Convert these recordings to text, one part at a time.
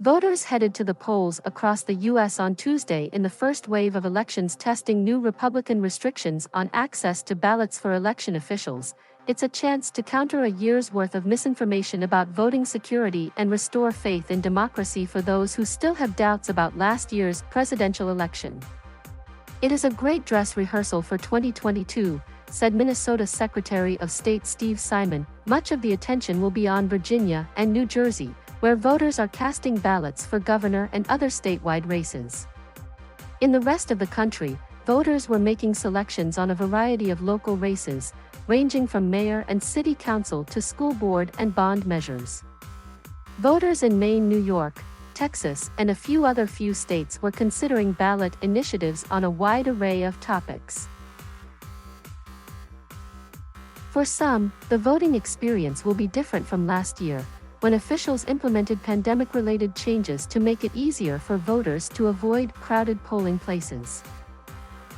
Voters headed to the polls across the U.S. on Tuesday in the first wave of elections, testing new Republican restrictions on access to ballots for election officials. It's a chance to counter a year's worth of misinformation about voting security and restore faith in democracy for those who still have doubts about last year's presidential election. It is a great dress rehearsal for 2022, said Minnesota Secretary of State Steve Simon. Much of the attention will be on Virginia and New Jersey, where voters are casting ballots for governor and other statewide races. In the rest of the country, voters were making selections on a variety of local races, ranging from mayor and city council to school board and bond measures. Voters in Maine, New York, Texas, and a few states were considering ballot initiatives on a wide array of topics. For some, the voting experience will be different from last year, when officials implemented pandemic-related changes to make it easier for voters to avoid crowded polling places.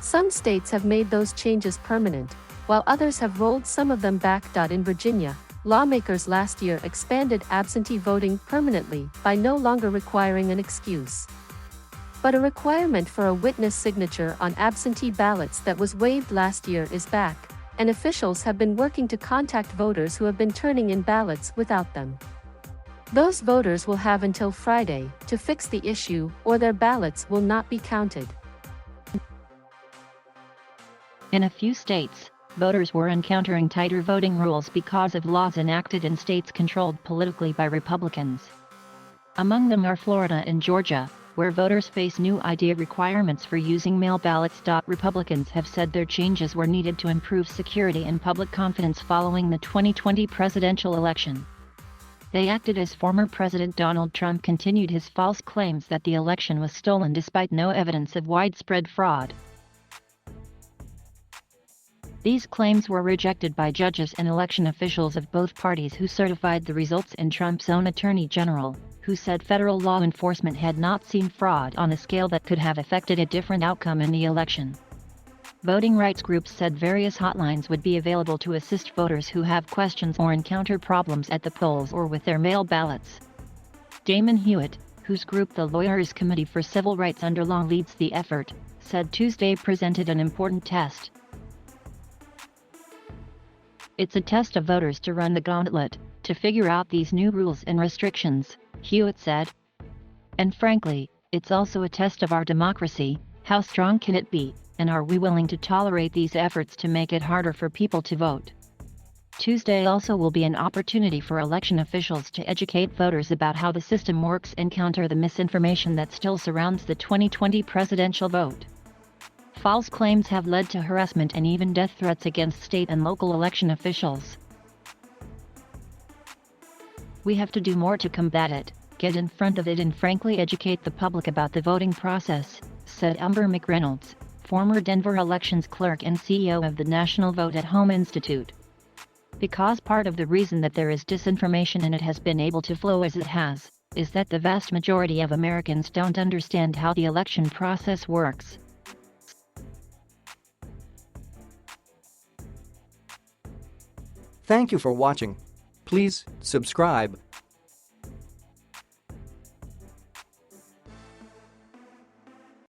Some states have made those changes permanent, while others have rolled some of them back. In Virginia, lawmakers last year expanded absentee voting permanently by no longer requiring an excuse. But a requirement for a witness signature on absentee ballots that was waived last year is back, and officials have been working to contact voters who have been turning in ballots without them. Those voters will have until Friday to fix the issue, or their ballots will not be counted. In a few states, voters were encountering tighter voting rules because of laws enacted in states controlled politically by Republicans. Among them are Florida and Georgia, where voters face new ID requirements for using mail ballots. Republicans have said their changes were needed to improve security and public confidence following the 2020 presidential election. They acted as former President Donald Trump continued his false claims that the election was stolen despite no evidence of widespread fraud. These claims were rejected by judges and election officials of both parties who certified the results, and Trump's own Attorney General, who said federal law enforcement had not seen fraud on a scale that could have affected a different outcome in the election. Voting rights groups said various hotlines would be available to assist voters who have questions or encounter problems at the polls or with their mail ballots. Damon Hewitt, whose group the Lawyers Committee for Civil Rights Under Law leads the effort, said Tuesday presented an important test. It's a test of voters to run the gauntlet, to figure out these new rules and restrictions, Hewitt said. And frankly, it's also a test of our democracy. How strong can it be, and are we willing to tolerate these efforts to make it harder for people to vote? Tuesday also will be an opportunity for election officials to educate voters about how the system works and counter the misinformation that still surrounds the 2020 presidential vote. False claims have led to harassment and even death threats against state and local election officials. We have to do more to combat it, get in front of it, and frankly educate the public about the voting process, said Umber McReynolds, former Denver elections clerk and CEO of the National Vote at Home Institute. Because part of the reason that there is disinformation and it has been able to flow as it has, is that the vast majority of Americans don't understand how the election process works. Thank you for watching. Please subscribe